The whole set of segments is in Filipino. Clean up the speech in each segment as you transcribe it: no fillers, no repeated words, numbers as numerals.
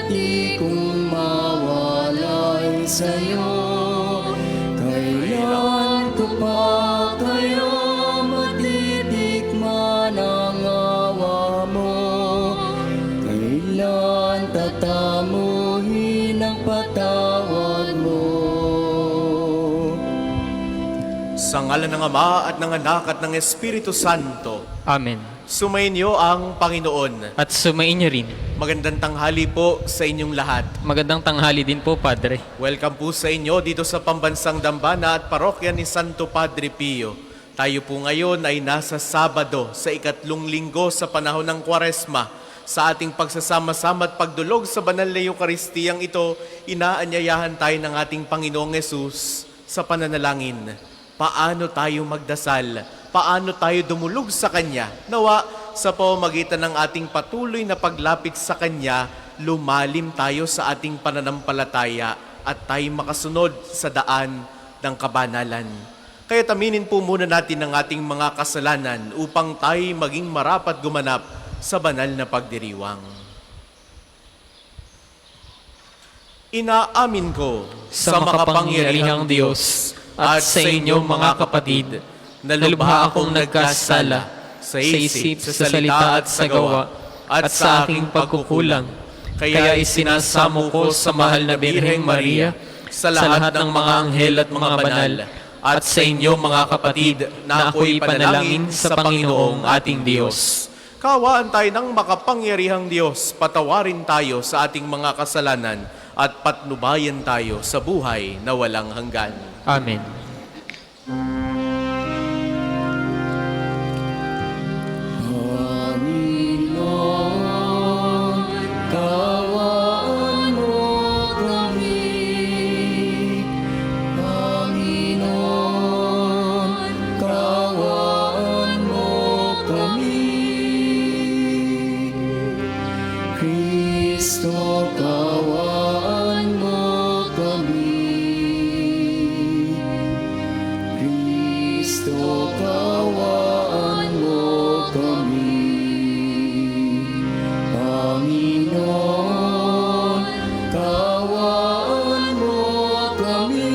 di kong mawalay sa'yo. Kailan ko pa kayo matitikman ang awa mo? Kailan tatamuhin ang patawad mo? Sa ngalan ng Ama at ng Anak at ng Espiritu Santo. Amen. Sumainyo ang Panginoon. At sumainyo rin. Magandang tanghali po sa inyong lahat. Magandang tanghali din po, Padre. Welcome po sa inyo dito sa Pambansang Dambana at Parokya ni Santo Padre Pio. Tayo po ngayon ay nasa Sabado sa ikatlong linggo sa panahon ng Kwaresma. Sa ating pagsasama-sama at pagdulog sa banal na Eukaristiyang ito, inaanyayahan tayo ng ating Panginoong Yesus sa pananalangin. Paano tayo magdasal? Paano tayo dumulog sa Kanya? Nawa, sa pamamagitan ng ating patuloy na paglapit sa Kanya, lumalim tayo sa ating pananampalataya at tayo makasunod sa daan ng kabanalan. Kaya aminin po muna natin ang ating mga kasalanan upang tayo maging marapat gumanap sa banal na pagdiriwang. Inaamin ko Sa makapangyarihang Diyos at sa inyong mga kapatid, na lubha akong nagkasala sa isip, sa salita at sa gawa, at sa aking pagkukulang. Kaya isinasamo ko sa mahal na Birheng Maria, sa lahat ng mga anghel at mga banal, at sa inyong mga kapatid na ako'y panalangin sa Panginoong ating Diyos. Kawaan tayo ng makapangyarihang Diyos, patawarin tayo sa ating mga kasalanan at patnubayan tayo sa buhay na walang hanggan. Amen. Panginoon, kawaan mo kami. Panginoon, kawaan mo kami. Kristo, kawaan mo kami. Kristo, kawaan mo kami. Panginoon, kawaan mo kami.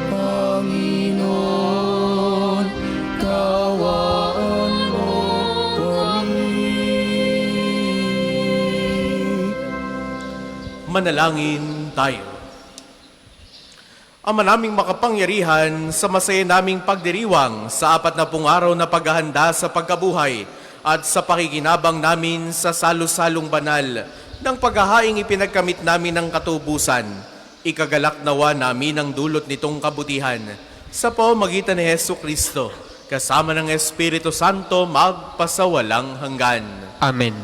Panginoon, kawaan mo kami. Manalangin tayo. Ama naming makapangyarihan, sa masaya naming pagdiriwang sa 40 araw na paghahanda sa pagkabuhay at sa pakikinabang namin sa salo-salong banal ng paghahaing ipinagkamit namin ng katubusan, ikagalak nawa namin ang dulot nitong kabutihan sa pamamagitan ni Hesu Kristo, kasama ng Espiritu Santo magpasawalang hanggan. Amen.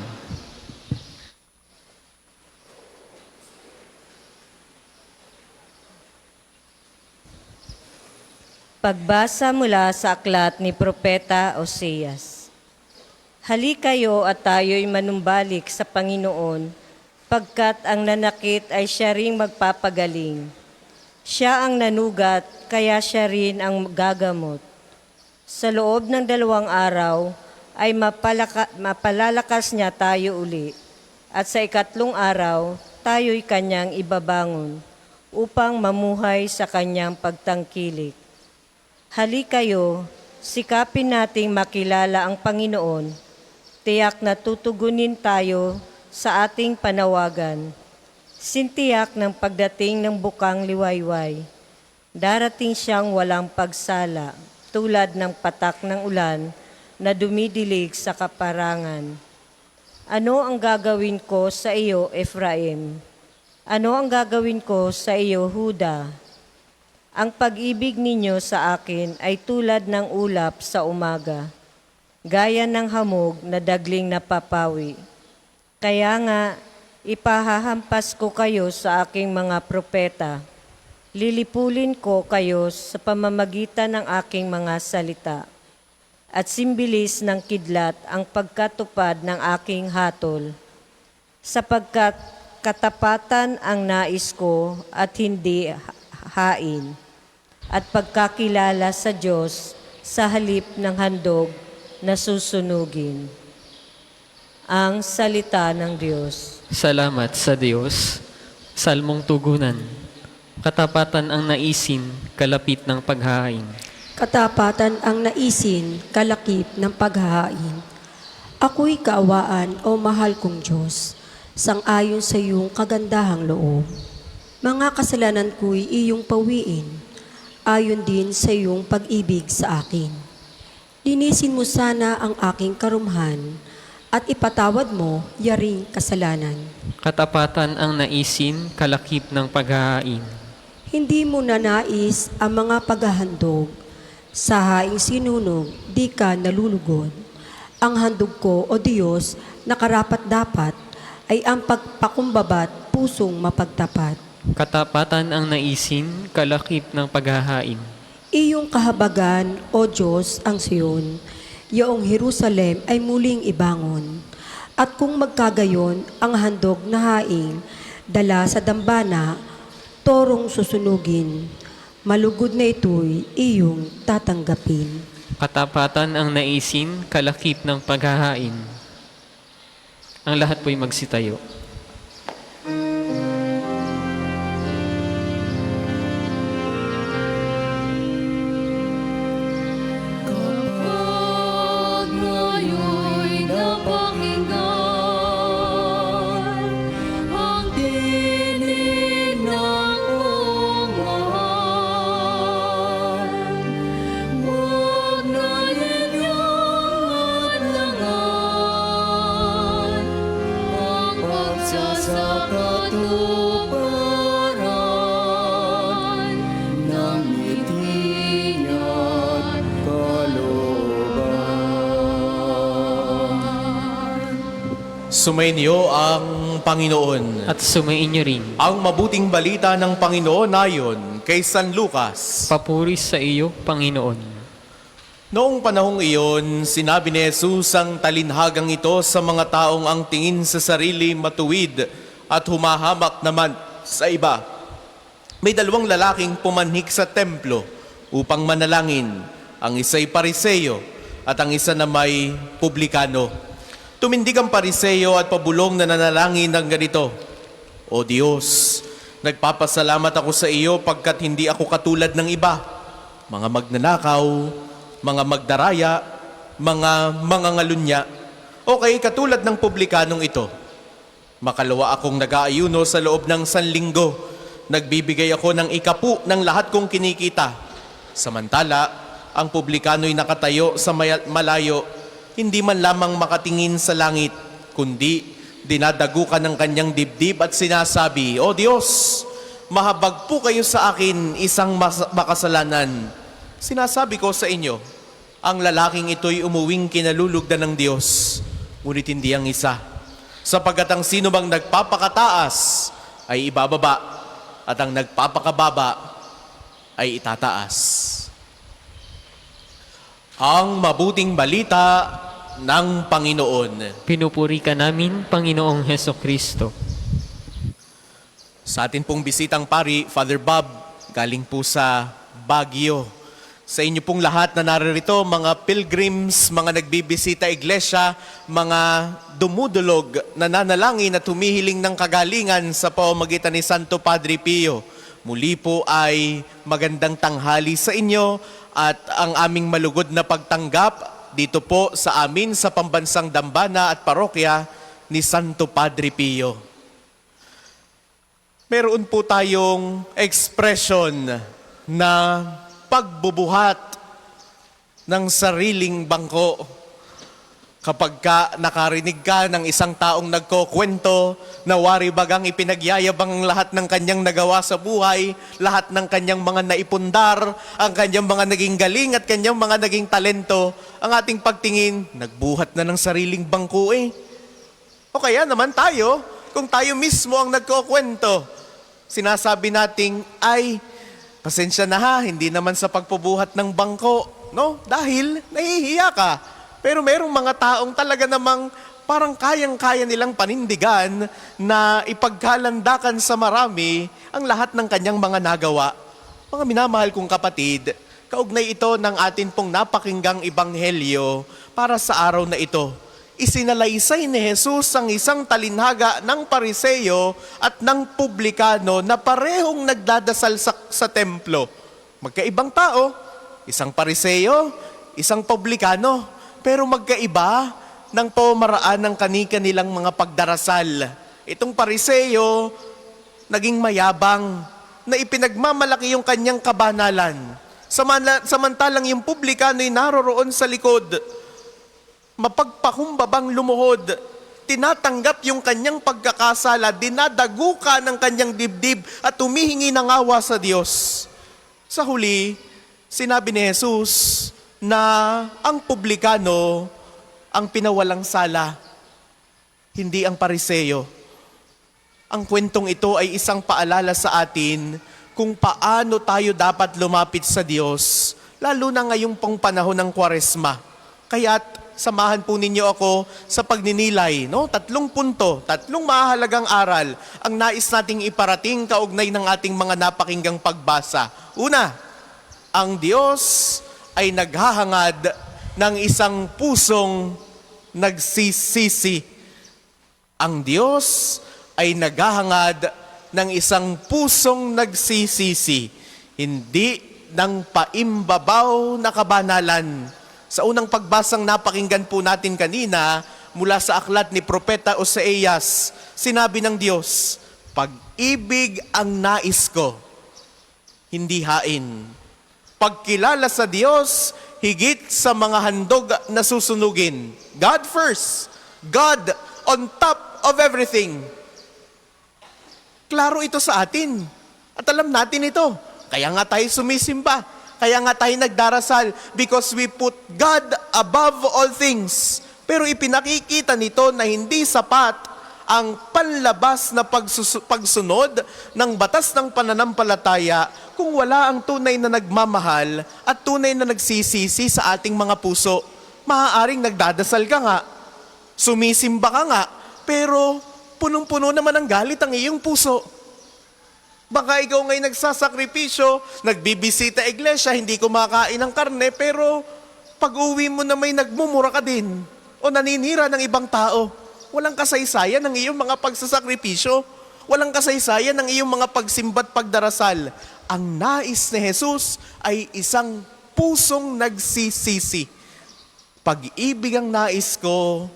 Pagbasa mula sa aklat ni Propeta Oseas. Halikayo at tayo'y manumbalik sa Panginoon, pagkat ang nanakit ay siya ring magpapagaling. Siya ang nanugat, kaya siya rin ang gagamot. Sa loob ng 2 araw ay mapalalakas niya tayo uli, at sa 3 araw tayo'y kanyang ibabangon, upang mamuhay sa kanyang pagtangkilik. Halikayo, sikapin nating makilala ang Panginoon. Tiyak na tutugunin tayo sa ating panawagan. Sintiyak ng pagdating ng bukang liwayway. Darating siyang walang pagsala, tulad ng patak ng ulan na dumidilig sa kaparangan. Ano ang gagawin ko sa iyo, Ephraim? Ano ang gagawin ko sa iyo, Huda? Ang pag-ibig ninyo sa akin ay tulad ng ulap sa umaga, gaya ng hamog na dagling napapawi. Kaya nga, ipahahampas ko kayo sa aking mga propeta. Lilipulin ko kayo sa pamamagitan ng aking mga salita. At simbilis ng kidlat ang pagkatupad ng aking hatol. Sapagkat katapatan ang nais ko at hindi hain, at pagkakilala sa Diyos sa halip ng handog na susunugin. ang salita ng Diyos. Salamat sa Diyos. Salmong tugunan. Katapatan ang naisin, kalapit ng paghahain. Katapatan ang naisin, kalakip ng paghahain. Ako'y kaawaan, o mahal kong Diyos, sang-ayon sa iyong kagandahang loob. Mga kasalanan ko'y iyong pawiin, ayon din sa iyong pag-ibig sa akin. Linisin mo sana ang aking karumhan, at ipatawad mo yaring kasalanan. Katapatan ang naisin, kalakip ng paghahain. Hindi mo nanais ang mga paghahandog, sa haing sinunog, di ka nalulugod. Ang handog ko, o Diyos, na karapat-dapat, ay ang pagpakumbabat pusong mapagtapat. Katapatan ang naisin, kalakip ng paghahain. Iyong kahabagan, o Diyos, ang Siyon, yaong Jerusalem ay muling ibangon. At kung magkagayon ang handog na haing, dala sa dambana, torong susunugin, malugod na ito'y iyong tatanggapin. Katapatan ang naisin, kalakip ng paghahain. Ang lahat po'y magsitayo. Kapag ngayo'y napakinggan ang tinig ng iyong mahal, huwag na ninyong hadlangan ang pagsasakatuparan ng ngiti niya't kalooban. Sumainyo ang Panginoon. At sumainyo rin. Ang mabuting balita ng Panginoon ayon kay San Lucas. Papuri sa iyo, Panginoon. Noong panahong iyon, sinabi ni Jesus ang talinhagang ito sa mga taong ang tingin sa sarili matuwid at humahamak naman sa iba. May dalawang lalaking pumanhik sa templo upang manalangin. Ang isa'y pariseyo at ang isa na may publikano. Tumindig ang pariseyo at pabulong na nanalangin ng ganito, O Diyos, nagpapasalamat ako sa iyo pagkat hindi ako katulad ng iba. Mga magnanakaw, mga magdaraya, mga mangangalunya. Okay, katulad ng publikanong ito. Makalawa akong nag-aayuno sa loob ng 1 linggo. Nagbibigay ako ng 10 ng lahat kong kinikita. Samantala, ang publikano'y nakatayo sa malayo, hindi man lamang makatingin sa langit, kundi dinadagukan ng kanyang dibdib at sinasabi, O Diyos, mahabag po kayo sa akin isang makasalanan. Sinasabi ko sa inyo, ang lalaking ito'y umuwing kinalulugdan ng Diyos, ngunit hindi ang isa. Sapagkat ang sino bang nagpapakataas ay ibababa, at ang nagpapakababa ay itataas. Ang mabuting balita ng Panginoon. Pinupuri ka namin, Panginoong Heso Kristo. Sa atin pong bisitang pari, Father Bob, galing po sa Baguio. Sa inyo pong lahat na naririto, mga pilgrims, mga nagbibisita iglesia, mga dumudulog, nananalangin at humihiling ng kagalingan sa pamamagitan ni Santo Padre Pio. Muli po ay magandang tanghali sa inyo at ang aming malugod na pagtanggap dito po sa amin sa Pambansang Dambana at Parokya ni Santo Padre Pio. Meron po tayong expression na pagbubuhat ng sariling bangko. Kapag ka nakarinig ka ng isang taong nagkukwento na wari bagang ipinagyayabang ang lahat ng kanyang nagawa sa buhay, lahat ng kanyang mga naipundar, ang kanyang mga naging galing at kanyang mga naging talento, ang ating pagtingin, nagbuhat na ng sariling bangko eh. O kaya naman tayo, kung tayo mismo ang nagkukwento, sinasabi nating, ay, pasensya na ha, hindi naman sa pagpubuhat ng bangko, no? Dahil nahihiya ka. Pero merong mga taong talaga namang parang kayang-kaya nilang panindigan na ipagkalandakan sa marami ang lahat ng kanyang mga nagawa. Mga minamahal kong kapatid, kaugnay ito ng atin pong napakinggang ebanghelyo para sa araw na ito. isinalaysay ni Jesus ang isang talinhaga ng Pariseo at ng publikano na parehong nagdadasal sa templo. Magkaibang tao, isang Pariseo, isang publikano, pero magkaiba ng pamaraan ng kani-kanilang mga pagdarasal. Itong Pariseo, naging mayabang, na ipinagmamalaki yung kanyang kabanalan. Samantalang yung publikano ay naroroon sa likod, mapagpakumbabang lumuhod, tinatanggap yung kanyang pagkakasala, dinadaguka ng kanyang dibdib at humihingi ng awa sa Diyos. Sa huli, sinabi ni Jesus na ang publikano ang pinawalang sala, hindi ang Pariseo. Ang kwentong ito ay isang paalala sa atin kung paano tayo dapat lumapit sa Diyos, lalo na ngayong pong panahon ng Kwaresma. Kaya't samahan po ninyo ako sa pagninilay, no? 3 punto, 3 mahalagang aral ang nais nating iparating kaugnay ng ating mga napakinggang pagbasa. Una, ang Diyos ay naghahangad ng isang pusong nagsisisi. Ang Diyos ay naghahangad ng isang pusong nagsisisi, hindi ng paimbabaw na kabanalan. Sa unang pagbasang napakinggan po natin kanina, mula sa aklat ni Propeta Oseas, sinabi ng Diyos, pag-ibig ang nais ko, hindi hain. Pagkilala sa Diyos, higit sa mga handog na susunugin. God first. God on top of everything. Klaro ito sa atin. At alam natin ito. Kaya nga tayo sumisimba. Kaya nga tayo nagdarasal because we put God above all things. Pero ipinakikita nito na hindi sapat ang panlabas na pagsunod ng batas ng pananampalataya kung wala ang tunay na nagmamahal at tunay na nagsisisi sa ating mga puso. Maaaring nagdadasal ka nga, sumisimba ka nga, pero punong-puno naman ang galit ang iyong puso. Baka ikaw ngayon nagsasakripisyo, nagbibisita iglesia, hindi kumakain ng karne, pero pag-uwi mo na may nagmumura ka din o naninira ng ibang tao. Walang kasaysayan ng iyong mga pagsasakripisyo. Walang kasaysayan ng iyong mga pagsimba't pagdarasal. Ang nais ni Jesus ay isang pusong nagsisisi. Pag-ibig ang nais ko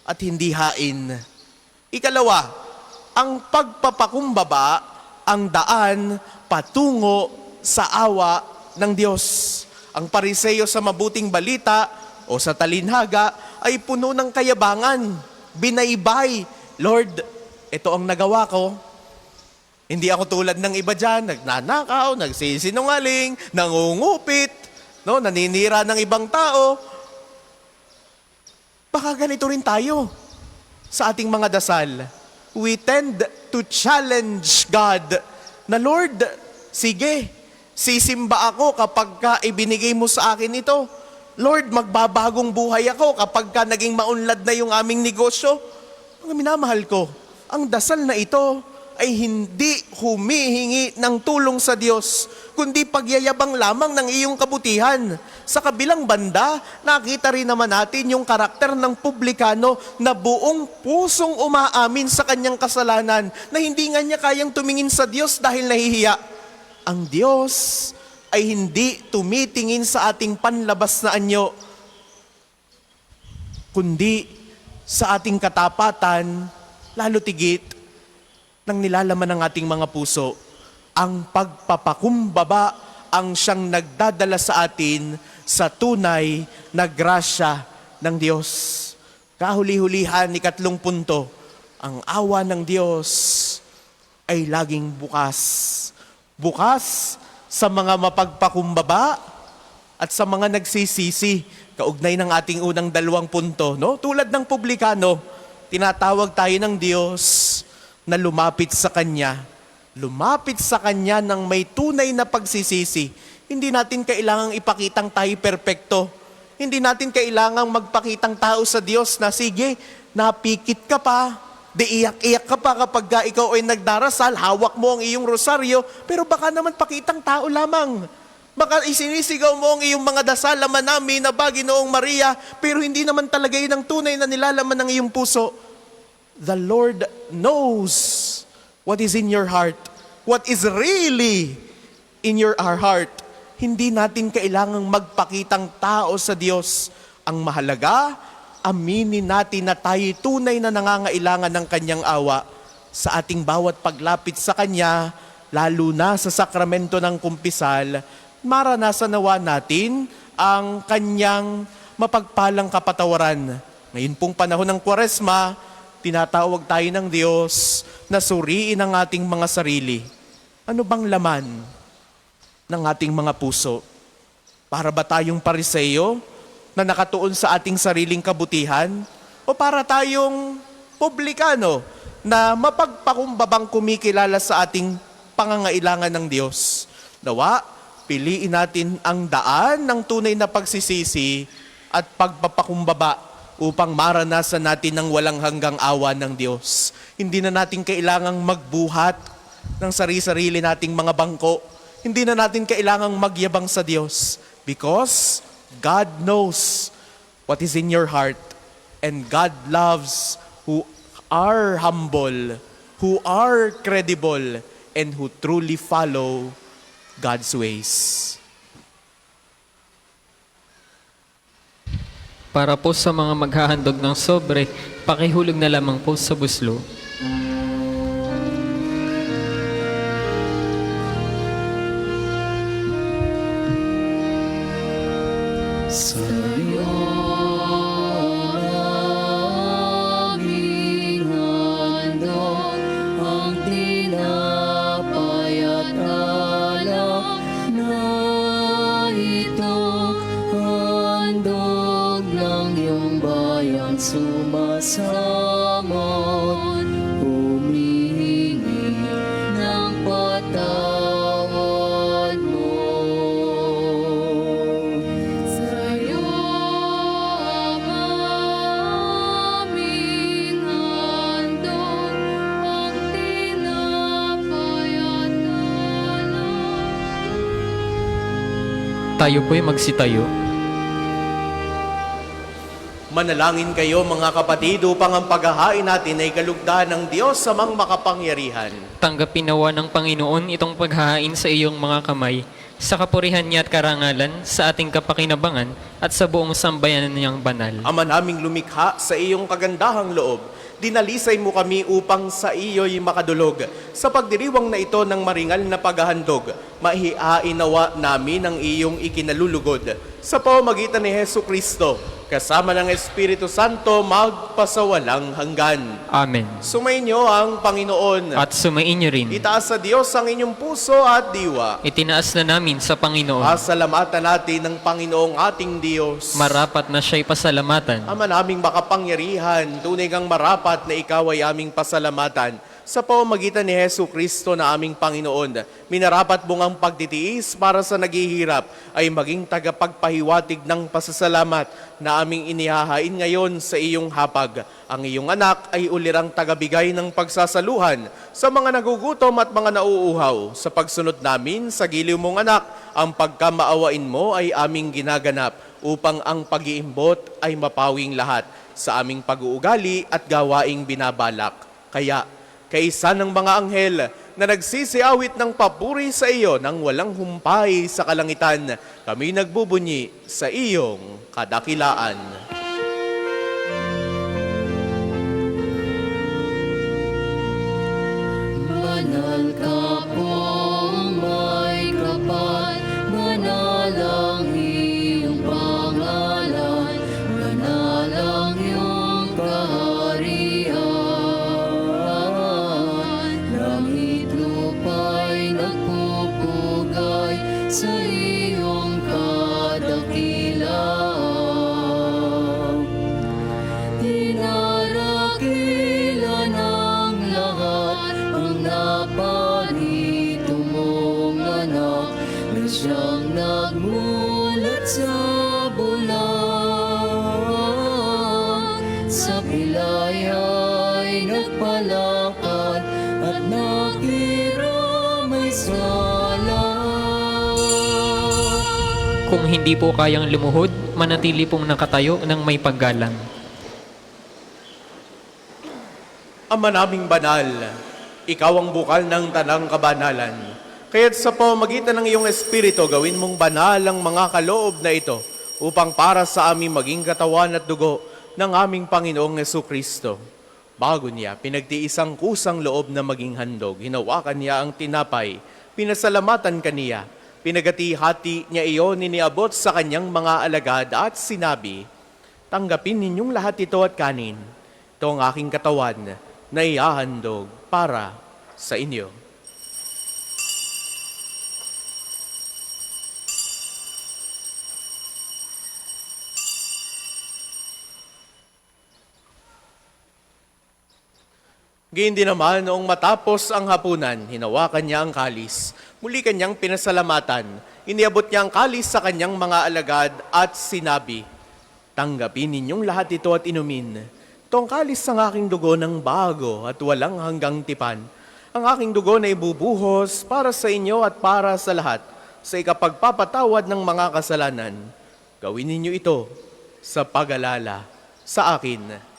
at hindi hain. Ikalawa, ang pagpapakumbaba ang daan patungo sa awa ng Diyos. Ang Pariseo sa mabuting balita o sa talinhaga ay puno ng kayabangan, binaybay. Lord, ito ang nagawa ko. Hindi ako tulad ng iba dyan, nagnanakaw, nagsisinungaling, nangungupit, no, naninira ng ibang tao. Baka ganito rin tayo sa ating mga dasal. We tend to challenge God na, Lord, sige, sisimba ako kapag ka ibinigay mo sa akin ito. Lord, magbabagong buhay ako kapag ka naging maunlad na yung aming negosyo. Ang minamahal ko, ang dasal na ito ay hindi humihingi ng tulong sa Diyos, kundi pagyayabang lamang ng iyong kabutihan. Sa kabilang banda, nakita rin naman natin yung karakter ng publikano na buong pusong umaamin sa kanyang kasalanan, na hindi nga niya kayang tumingin sa Diyos dahil nahihiya. Ang Diyos ay hindi tumitingin sa ating panlabas na anyo, kundi sa ating katapatan, lalo tigit ng nilalaman ng ating mga puso. Ang pagpapakumbaba ang siyang nagdadala sa atin sa tunay na grasya ng Diyos. Kahuli-hulihan, 3 punto, ang awa ng Diyos ay laging bukas. Bukas sa mga mapagpakumbaba at sa mga nagsisisi. Kaugnay ng ating unang 2 punto, no? Tulad ng publikano, tinatawag tayo ng Diyos na lumapit sa Kanya. Lumapit sa Kanya ng may tunay na pagsisisi. Hindi natin kailangang ipakitang tayo perpekto. Hindi natin kailangang magpakitang tao sa Diyos na, sige, napikit ka pa, di iyak-iyak ka pa kapag ikaw ay nagdarasal, hawak mo ang iyong rosaryo, pero baka naman pakitang tao lamang. Baka isinisigaw mo ang iyong mga dasalaman namin na Baginoong Maria, pero hindi naman talaga yun ang tunay na nilalaman ng iyong puso. The Lord knows what is in your heart, what is really in our heart. Hindi natin kailangang magpakitang tao sa Diyos. Ang mahalaga, aminin natin na tayo tunay na nangangailangan ng Kanyang awa sa ating bawat paglapit sa Kanya, lalo na sa sakramento ng kumpisal. Maranasan nawa natin ang Kanyang mapagpalang kapatawaran. Ngayon pong panahon ng Kwaresma, tinatawag tayo ng Diyos na suriin ang ating mga sarili. Ano bang laman ng ating mga puso? Para ba tayong Pariseo na nakatuon sa ating sariling kabutihan? O para tayong publikano na mapagpakumbabang kumikilala sa ating pangangailangan ng Diyos? Nawa, piliin natin ang daan ng tunay na pagsisisi at pagpapakumbaba upang maranasan natin ng walang hanggang awa ng Diyos. Hindi na natin kailangang magbuhat ng sarili-sarili nating mga bangko. Hindi na natin kailangang magyabang sa Diyos because God knows what is in your heart and God loves who are humble, who are credible, and who truly follow God's ways. Para po sa mga maghahandog ng sobre, pakihulog na lamang po sa buslo. Sa'yo aming handog ang tinapay at alak na ito. Handog lang iyong bayan sumasamot, humihingi ng patawad mo. Sa'yo aming handog ang tinapay at alak. Tayo po'y magsitayo. Manalangin kayo mga kapatid upang ang paghahain natin ay kalugdan ng Diyos sa mang makapangyarihan. Tanggapin nawa ng Panginoon itong paghahain sa iyong mga kamay, sa kapurihan niya at karangalan, sa ating kapakinabangan at sa buong sambayanan niyang banal. Ama naming lumikha sa iyong kagandahang loob, dinalisay mo kami upang sa iyo'y makadulog. Sa pagdiriwang na ito ng maringal na paghahandog, mahihain nawa namin ang iyong ikinalulugod. Sa pamamagitan ni Hesu Kristo, kasama ng Espiritu Santo, magpasawalang hanggan. Amen. Sumainyo ang Panginoon. At sumainyo rin. Itaas sa Diyos ang inyong puso at diwa. Itinaas na namin sa Panginoon. Pasalamatan natin ng Panginoong ating Diyos. Marapat na siya'y pasalamatan. Ama naming makapangyarihan, tunay kang marapat na ikaw ay aming pasalamatan. Sa pamamagitan ni Hesu Kristo na aming Panginoon, minarapat mong ang pagtitiis para sa naghihirap ay maging tagapagpahiwatig ng pasasalamat na aming inihahain ngayon sa iyong hapag. Ang iyong anak ay ulirang tagabigay ng pagsasaluhan sa mga nagugutom at mga nauuhaw. Sa pagsunod namin sa giliw mong anak, ang pagkamaawain mo ay aming ginaganap upang ang pag-iimbot ay mapawing lahat sa aming pag-uugali at gawaing binabalak. Kaya, kaisa ng mga anghel na nagsisiawit ng papuri sa iyo nang walang humpay sa kalangitan, kami nagbubunyi sa iyong kadakilaan. Banal ka pong may kapal, banal ang iyong pangalan, banal ang iyong kaharian. Langit lupa'y nagpupugay sa iyong kadakilaan. Tinarakilan ng lahat ang naparito mong anak na siyang nagmulat sa bulan. Sa pilay ay nagpalakad at nakiramay sa lahat. Kung hindi po kayang lumuhod, manatili pong nakatayo ng may paggalang. Ama naming banal, ikaw ang bukal ng tanang kabanalan. Kaya't sa pamamagitan ng iyong Espiritu, gawin mong banal ang mga kaloob na ito upang para sa aming maging katawan at dugo ng aming Panginoong Jesucristo. Bago niya, pinagtiisang kusang loob na maging handog. Hinawakan niya ang tinapay, pinasalamatan kaniya, pinagati-hati niya iyon iniabot sa kanyang mga alagad at sinabi, "Tanggapin ninyong lahat ito at kanin. Ito ang aking katawan na ihahandog para sa inyo." Gayun din naman, noong matapos ang hapunan, hinawakan niya ang kalis. Muli kanyang pinasalamatan. Iniabot niya ang kalis sa kanyang mga alagad at sinabi, "Tanggapin ninyong lahat ito at inumin. Ito ang kalis ng aking dugo ng bago at walang hanggang tipan. Ang aking dugo na ibubuhos para sa inyo at para sa lahat sa ikapagpapatawad ng mga kasalanan. Gawin ninyo ito sa pag-alala sa akin."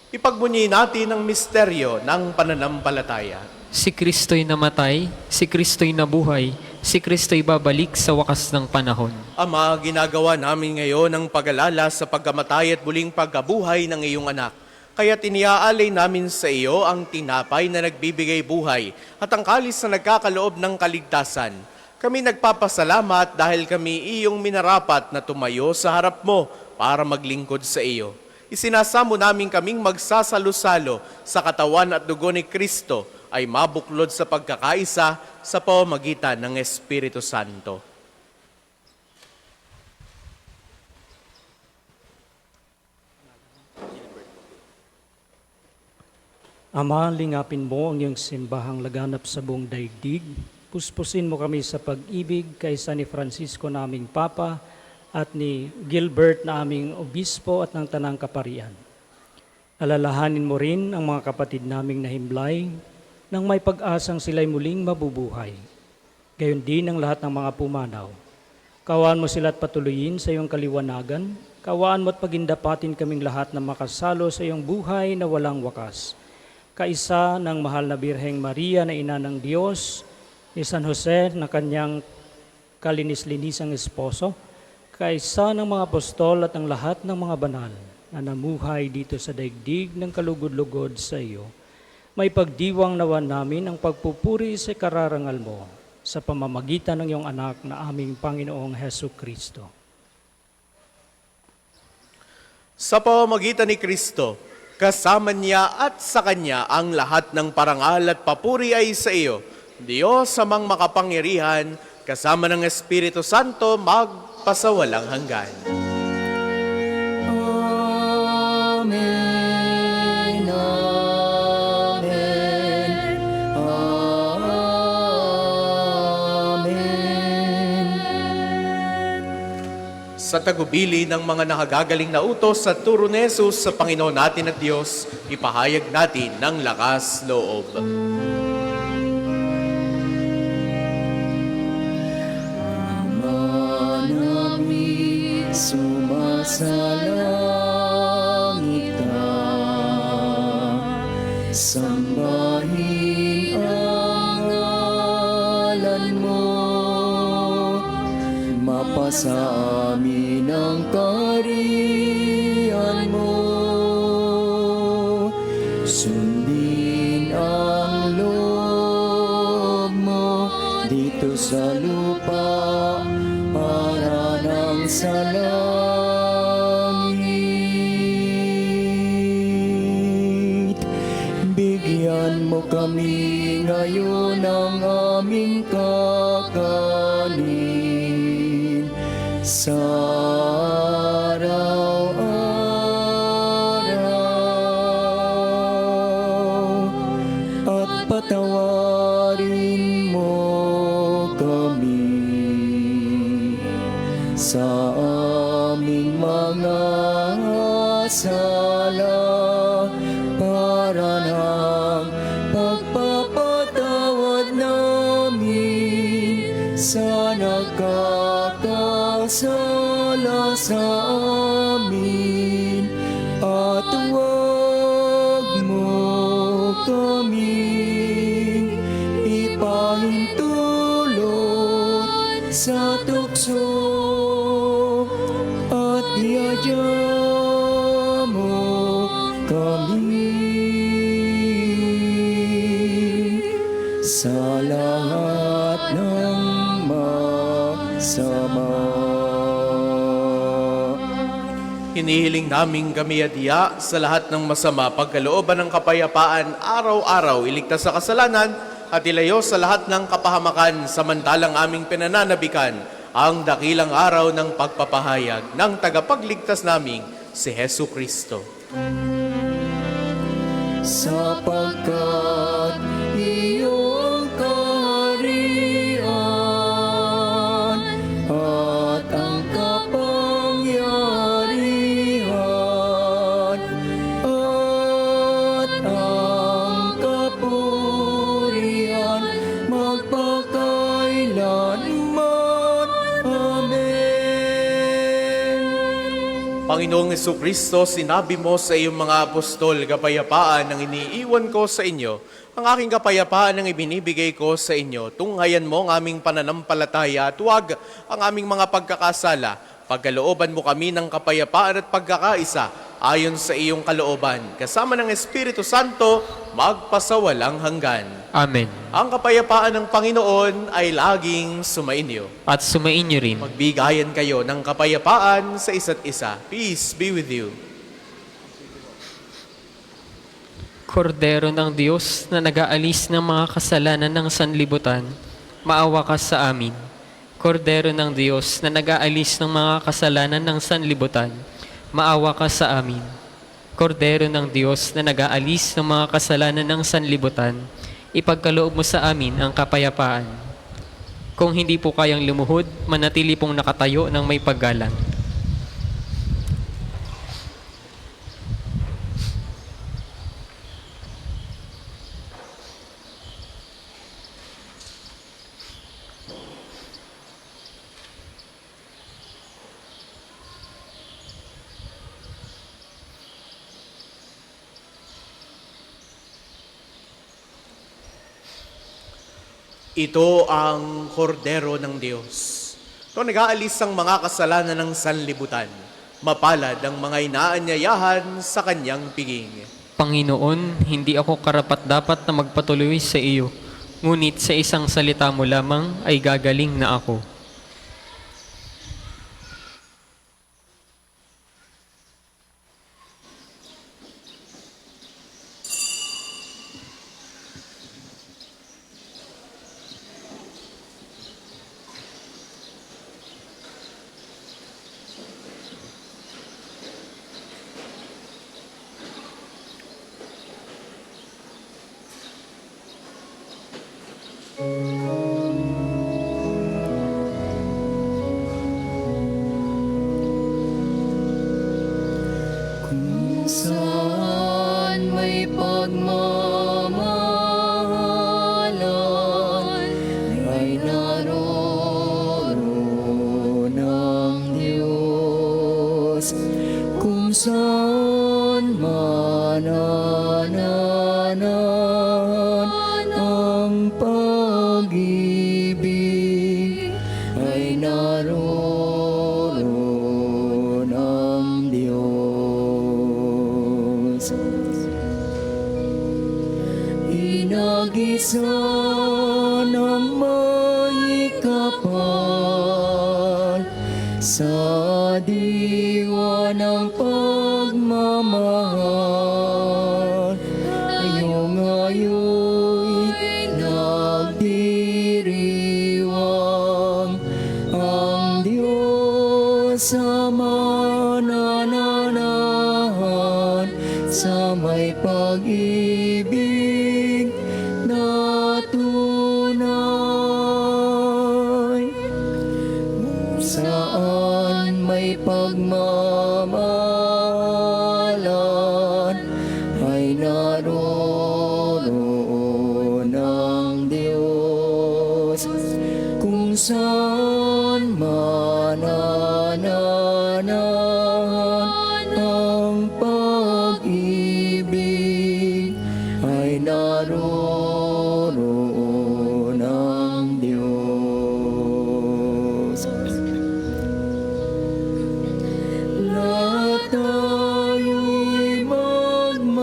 Ipagbunyi natin ang misteryo ng pananampalataya. Si Kristo'y namatay, si Kristo'y nabuhay, si Kristo'y babalik sa wakas ng panahon. Ama, ginagawa namin ngayon ang pag-alala sa pagkamatay at muling pagkabuhay ng iyong anak. Kaya tiniaalay namin sa iyo ang tinapay na nagbibigay buhay at ang kalis na nagkakaloob ng kaligtasan. Kami nagpapasalamat dahil kami iyong minarapat na tumayo sa harap mo para maglingkod sa iyo. Isinasamo namin kaming magsasalo-salo sa katawan at dugo ni Kristo ay mabuklod sa pagkakaisa sa pamamagitan ng Espiritu Santo. Ama, lingapin mo ang iyong simbahang laganap sa buong daigdig. Puspusin mo kami sa pag-ibig kaysa ni Francisco naming Papa at ni Gilbert na aming obispo at ng Tanang Kaparian. Alalahanin mo rin ang mga kapatid naming nahimlay nang may pag-asang sila'y muling mabubuhay. Gayon din ang lahat ng mga pumanaw. Kawaan mo sila at patuloyin sa iyong kaliwanagan. Kawaan mo at pagindapatin kaming lahat na makasalo sa iyong buhay na walang wakas. Kaisa ng mahal na Birheng Maria na ina ng Diyos, ni San Jose na kanyang kalinis-linisang esposo, kaisa ng mga apostol at ang lahat ng mga banal na namuhay dito sa daigdig ng kalugod-lugod sa iyo, may pagdiwang nawa namin ang pagpupuri sa kararangal mo sa pamamagitan ng iyong anak na aming Panginoong Hesu Kristo. Sa pamamagitan ni Kristo, kasama niya at sa Kanya ang lahat ng parangal at papuri ay sa iyo, Diyos amang makapangyarihan, kasama ng Espiritu Santo, magpasawalang hanggan. Amen. Amen. Amen. Sa tagubili ng mga nakagagaling na utos sa turo ni Jesus sa Panginoon natin at Diyos, ipahayag natin ng lakas loob. Sumasalangit ka, sambahin ang ngalan mo, mapasa amin ang kaharian mo, sundin ang loob mo dito sa lupa para nang sa langit. Bigyan mo kami ngayon ng aming kakanin sa araw-araw at patawarin mo kami sa aming mga sa nagkakasala sa amin, at huwag mo kaming ipahintulot sa tukso, at biyaya mo kami sa lahat ng masama. Hinihiling namin kami adya sa lahat ng masama, pagkalooban ng kapayapaan, araw-araw iligtas sa kasalanan at ilayo sa lahat ng kapahamakan, samantalang aming pinananabikan ang dakilang araw ng pagpapahayag ng tagapagligtas naming si Hesu Kristo. Sapagkat iyong kaharian at ang kapangyarihan at ang kapurihan magpakailanman. Amen. Panginoong Jesucristo, sinabi mo sa iyong mga apostol, kapayapaan ang iniiwan ko sa inyo, ang aking kapayapaan ang ibinibigay ko sa inyo. Tunghayan mo ang aming pananampalataya at huwag ang aming mga pagkakasala. Pagkalooban mo kami ng kapayapaan at pagkakaisa ayon sa iyong kalooban. Kasama ng Espiritu Santo, magpasawalang hanggan. Amen. Ang kapayapaan ng Panginoon ay laging sumainyo. At sumainyo rin. Magbigayan kayo ng kapayapaan sa isa't isa. Peace be with you. Kordero ng Diyos na nag-aalis ng mga kasalanan ng sanlibutan, maawa ka sa amin. Kordero ng Diyos na nag-aalis ng mga kasalanan ng sanlibutan, maawa ka sa amin. Kordero ng Diyos na nag-aalis ng mga kasalanan ng sanlibutan, ipagkaloob mo sa amin ang kapayapaan. Kung hindi po kayang lumuhod, manatili pong nakatayo ng may paggalang. Ito ang kordero ng Diyos. Ito nag-aalis ang mga kasalanan ng sanlibutan. Mapalad ang mga inaanyayahan sa kanyang piging. Panginoon, hindi ako karapat-dapat na magpatuloy sa iyo, ngunit sa isang salita mo lamang ay gagaling na ako. Kung saan may pagmamahalan, ay naroon ang Diyos. Kung saan mananahan ang pag-ibig, ay naroon ang Diyos. Inagisa ng may kapal sa diwa ng pagmamahal, ngayong ngayo'y nagdiriwang ang Diyos sa mananahan sa may pag-ibig na tunay. Kung saan may pagmamahalan, ay naroon ang Diyos. Kung saan manananahan ang pag-ibig ay naroon ang Diyos. Lahat tayo'y magmahalan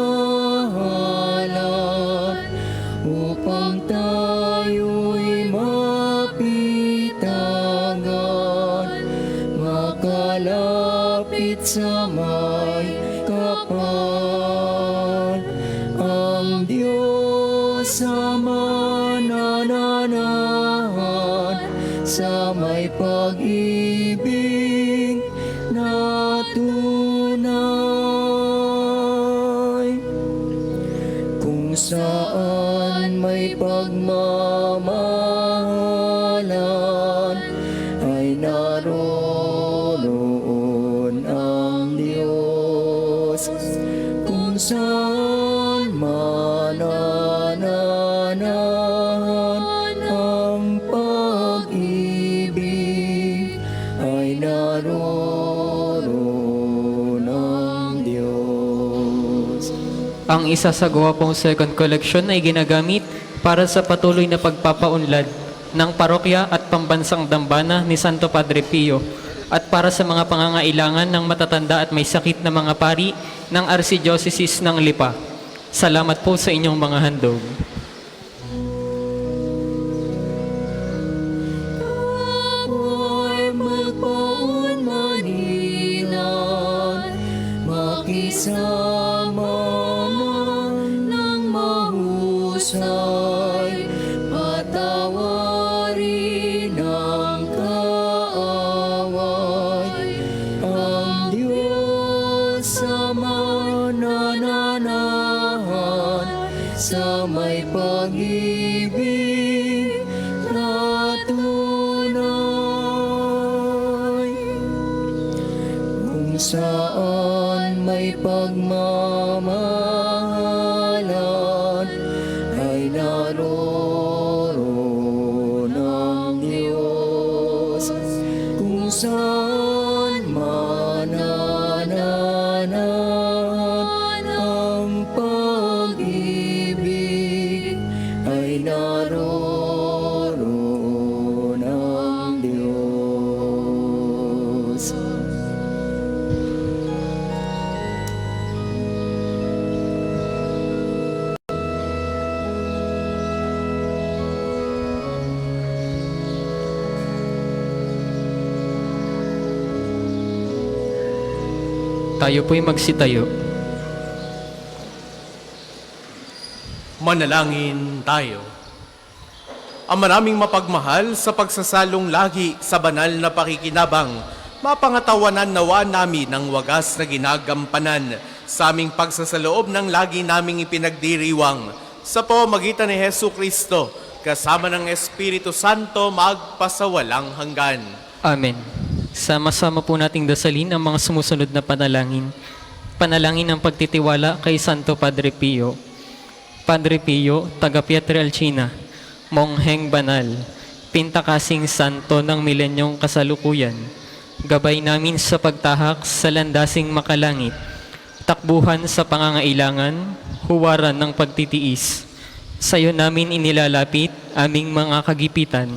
upang tayo'y mapitangan, makalapit sa may kapal. Ang Diyos sa manananahan sa may pag-ibig na tunay. Kung saan may pagmamahalan ay naroon ang Diyos. Kung saan manananahan ang pag-ibig ay naroon ang Diyos. Ang isa sa gwapong second collection ay ginagamit para sa patuloy na pagpapaunlad ng parokya at pambansang dambana ni Santo Padre Pio at para sa mga pangangailangan ng matatanda at may sakit na mga pari ng Archdiocese ng Lipa. Salamat po sa inyong mga handog. Ako'y magpaun Manilan, makisama ng mahusay, patawarin ang kaaway. Ang Diyos sa manananahan sa may pag-ibig na tunay. Kung saan may pagmamahalan ay naroon ang Diyos. Kung saan manananahan ang pag-ibig ay naroon ang Diyos. Tayo po'y magsitayo. Manalangin tayo. Ang maraming mapagmahal sa pagsasalong lagi sa banal na pakikinabang, mapangatawanan nawa namin ang wagas na ginagampanan sa aming pagsasaloob ng lagi naming ipinagdiriwang sa pamamagitan ni Hesu Kristo kasama ng Espiritu Santo magpasawalang hanggan. Amen. Sama-sama po nating dasalin ang mga sumusunod na panalangin. Panalangin ng pagtitiwala kay Santo Padre Pio. Padre Pio, taga Pietrelcina, Mongheng Banal, Pintakasing Santo ng milenyong kasalukuyan, gabay namin sa pagtahak sa landasing makalangit, takbuhan sa pangangailangan, huwaran ng pagtitiis. Sa iyo namin inilalapit aming mga kagipitan.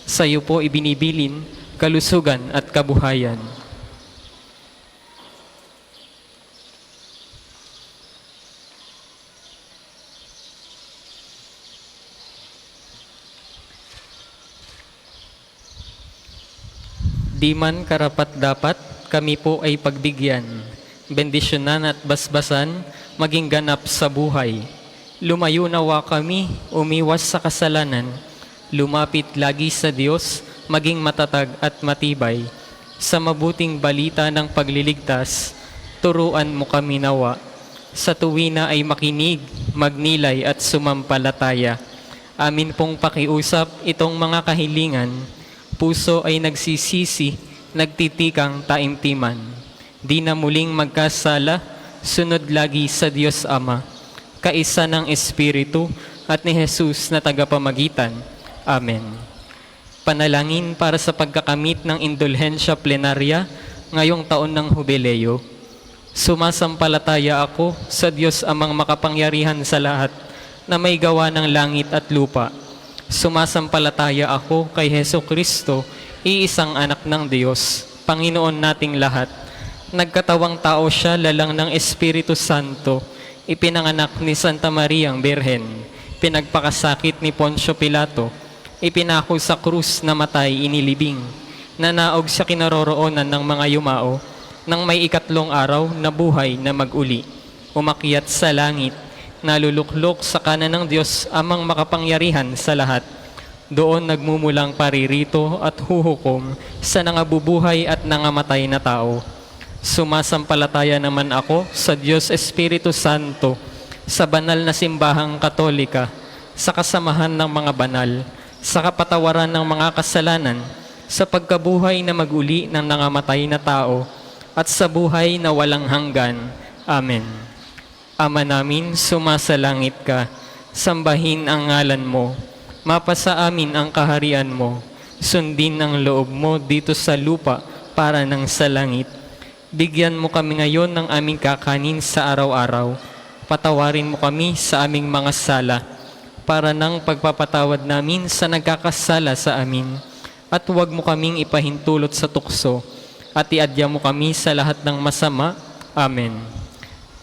Sa iyo po ibinibilin kalusugan at kabuhayan. Di man karapat-dapat, kami po ay pagbigyan, bendisyonan at basbasan, maging ganap sa buhay. Lumayo nawa kami, umiwas sa kasalanan, lumapit lagi sa Diyos, maging matatag at matibay. Sa mabuting balita ng pagliligtas, turuan mo kami nawa. Sa tuwina ay makinig, magnilay at sumampalataya. Amin pong pakiusap itong mga kahilingan. Puso ay nagsisisi, nagtitikang taimtiman. Di na muling magkasala, sunod lagi sa Diyos Ama. Kaisa ng Espiritu at ni Jesus na tagapamagitan. Amen. Panalangin para sa pagkakamit ng indulhensya plenarya ngayong taon ng Hubileo. Sumasampalataya ako sa Diyos amang makapangyarihan sa lahat na may gawa ng langit at lupa. Sumasampalataya ako kay Heso Kristo, iisang anak ng Diyos, Panginoon nating lahat. Nagkatawang tao siya lalang ng Espiritu Santo, ipinanganak ni Santa Mariang Birhen, pinagpakasakit ni Poncio Pilato, ipinako sa krus na matay inilibing, nanaog sa kinaroroonan ng mga yumao, nang may ikatlong araw na buhay na mag-uli, umakyat sa langit, naluluklok sa kanan ng Diyos amang makapangyarihan sa lahat. Doon nagmumulang paririto at huhukom sa nangabubuhay at nangamatay na tao. Sumasampalataya naman ako sa Diyos Espiritu Santo, sa banal na simbahang katolika, sa kasamahan ng mga banal, sa kapatawaran ng mga kasalanan, sa pagkabuhay na mag-uli ng nangamatay na tao, at sa buhay na walang hanggan. Amen. Ama namin, sumasalangit ka, sambahin ang ngalan mo, mapasa amin ang kaharian mo, sundin ang loob mo dito sa lupa para nang sa langit. Bigyan mo kami ngayon ng aming kakanin sa araw-araw, patawarin mo kami sa aming mga sala, para ng pagpapatawad namin sa nagkakasala sa amin. At huwag mo kaming ipahintulot sa tukso, at iadya mo kami sa lahat ng masama. Amen.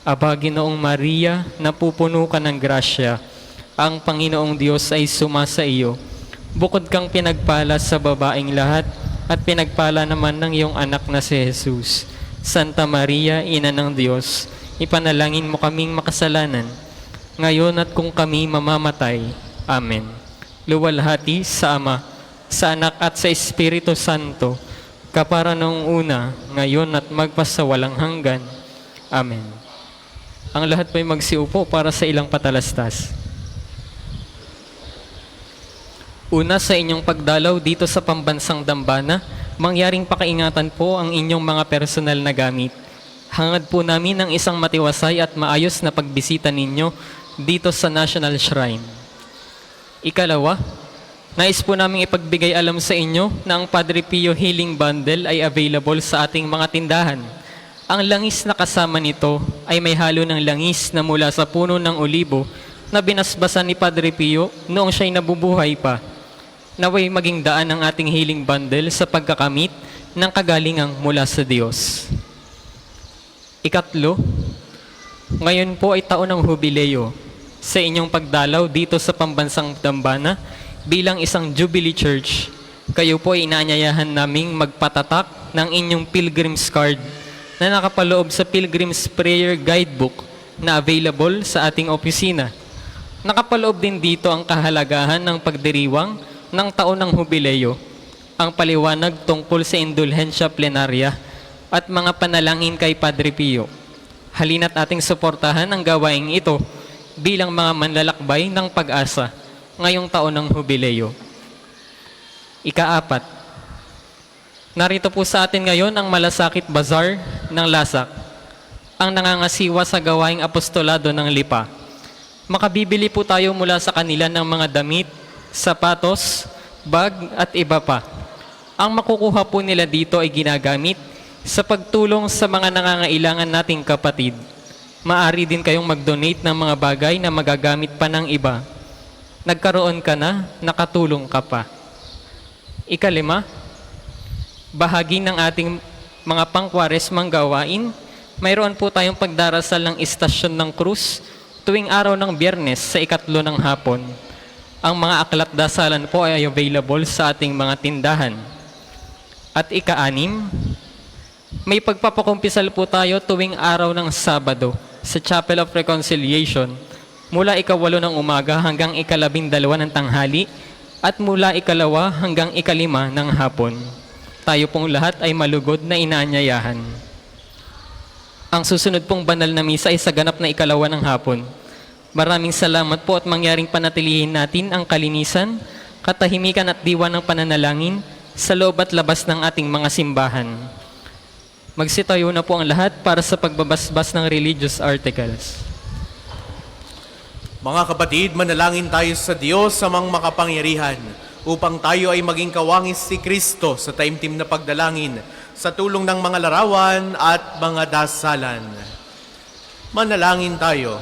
Aba, Ginoong Maria, napupuno ka ng grasya, ang Panginoong Diyos ay sumasa iyo. Bukod kang pinagpala sa babaeng lahat, at pinagpala naman ng iyong anak na si Jesus. Santa Maria, Ina ng Diyos, ipanalangin mo kaming makasalanan, ngayon at kung kami mamamatay. Amen. Luwalhati sa Ama, sa Anak at sa Espiritu Santo, kapara noong una, ngayon at magpasawalang hanggan. Amen. Ang lahat po'y magsiupo para sa ilang patalastas. Una, sa inyong pagdalaw dito sa pambansang dambana, mangyaring pakaingatan po ang inyong mga personal na gamit. Hangad po namin ng isang matiwasay at maayos na pagbisita ninyo dito sa National Shrine. Ikalawa, nais po namin ipagbigay alam sa inyo na ang Padre Pio Healing Bundle ay available sa ating mga tindahan. Ang langis na kasama nito ay may halo ng langis na mula sa puno ng olibo na binasbasan ni Padre Pio noong siya'y nabubuhay pa. Naway maging daan ang ating healing bundle sa pagkakamit ng kagalingang mula sa Diyos. Ikatlo, ngayon po ay taon ng Hubileo. Sa inyong pagdalaw dito sa pambansang dambana bilang isang Jubilee Church, kayo po ay inaanyayahan naming magpatatak ng inyong Pilgrim's Card na nakapaloob sa Pilgrim's Prayer Guidebook na available sa ating opisina. Nakapaloob din dito ang kahalagahan ng pagdiriwang ng taon ng Hubileo, ang paliwanag tungkol sa indulhensya plenarya at mga panalangin kay Padre Pio. Halina't ating suportahan ang gawaing ito bilang mga manlalakbay ng pag-asa ngayong taon ng Hubileo. Ikaapat, narito po sa atin ngayon ang Malasakit Bazaar ng Lasak, ang nangangasiwa sa gawaing apostolado ng Lipa. Makabibili po tayo mula sa kanila ng mga damit, sapatos, bag at iba pa. Ang makukuha po nila dito ay ginagamit sa pagtulong sa mga nangangailangan nating kapatid. Maaari din kayong mag-donate ng mga bagay na magagamit pa ng iba. Nagkaroon ka na, nakatulong ka pa. Ikalima, bahagi ng ating mga pangkwaresmang gawain, mayroon po tayong pagdarasal ng Istasyon ng Krus tuwing araw ng Biyernes sa 3:00 ng hapon. Ang mga aklat dasalan po ay available sa ating mga tindahan. At ika-6, may pagpapakumpisal po tayo tuwing araw ng Sabado sa Chapel of Reconciliation mula 8:00 ng umaga hanggang 12:00 ng tanghali at mula 2:00 hanggang 5:00 ng hapon. Tayo pong lahat ay malugod na inaanyayahan. Ang susunod pong banal na misa ay sa ganap na 2:00 ng hapon. Maraming salamat po at mangyaring panatilihin natin ang kalinisan, katahimikan at diwa ng pananalangin sa loob at labas ng ating mga simbahan. Magsitayo na po ang lahat para sa pagbabasbas ng religious articles. Mga kapatid, manalangin tayo sa Diyos amang makapangyarihan upang tayo ay maging kawangis si Kristo sa taimtim na pagdalangin sa tulong ng mga larawan at mga dasalan. Manalangin tayo.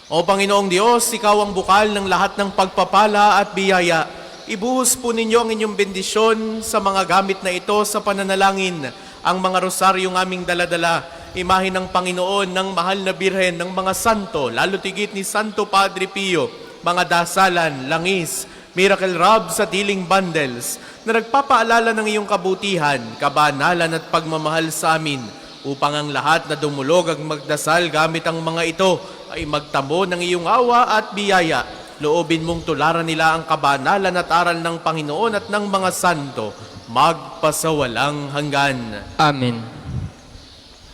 O Panginoong Diyos, Ikaw ang bukal ng lahat ng pagpapala at biyaya. Ibuhos po ninyo ang inyong bendisyon sa mga gamit na ito sa pananalangin, ang mga rosaryong aming daladala, imahe ng Panginoon ng mahal na Birhen ng mga santo, lalo tigit ni Santo Padre Pio, mga dasalan, langis, miracle robs at healing bundles, na nagpapaalala ng iyong kabutihan, kabanalan at pagmamahal sa amin, upang ang lahat na dumulog ang magdasal gamit ang mga ito ay magtamo ng iyong awa at biyaya. Loobin mong tularan nila ang kabanalan at aral ng Panginoon at ng mga santo, magpasawalang hanggan. Amen.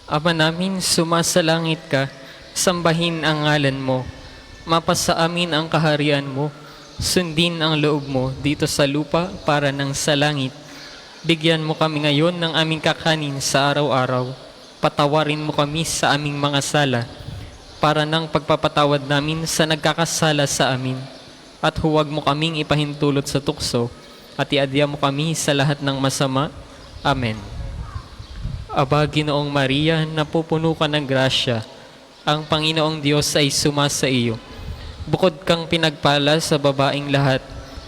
Ama namin, sumasalangit ka, sambahin ang ngalan mo. Mapasa amin ang kaharian mo. Sundin ang loob mo dito sa lupa para ng sa langit. Bigyan mo kami ngayon ng aming kakanin sa araw-araw. Patawarin mo kami sa aming mga sala, para ng pagpapatawad namin sa nagkakasala sa amin. At huwag mo kaming ipahintulot sa tukso, at iadya mo kami sa lahat ng masama. Amen. Aba, Ginoong Maria, napupuno ka ng grasya, ang Panginoong Diyos ay sumasa iyo. Bukod kang pinagpala sa babaing lahat,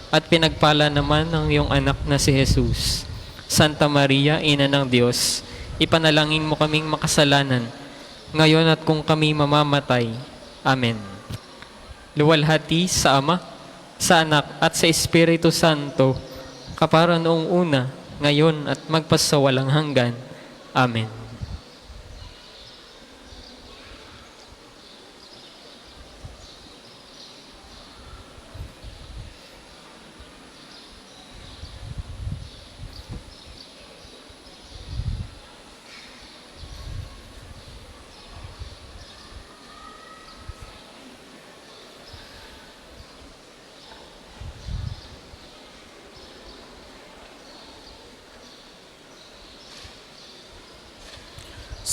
at pinagpala naman ang iyong anak na si Jesus. Santa Maria, Ina ng Diyos, ipanalangin mo kaming makasalanan, ngayon at kung kami mamamatay. Amen. Luwalhati sa Ama, sa Anak at sa Espiritu Santo, kapara noong una, ngayon at magpasawalang hanggan. Amen.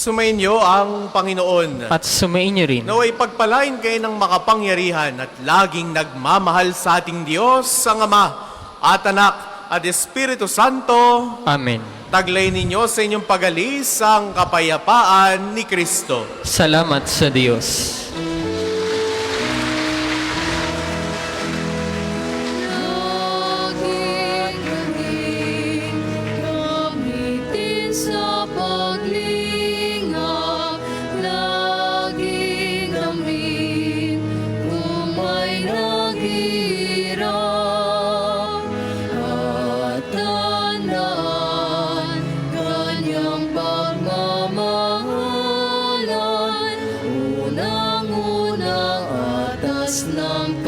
Sumainyo ang Panginoon. At sumainyo rin. Naway pagpalain kayo ng makapangyarihan at laging nagmamahal sa ating Diyos, ang Ama at Anak at Espiritu Santo. Amen. Taglay ninyo sa inyong pag-alis ang kapayapaan ni Kristo. Salamat sa Diyos. Ng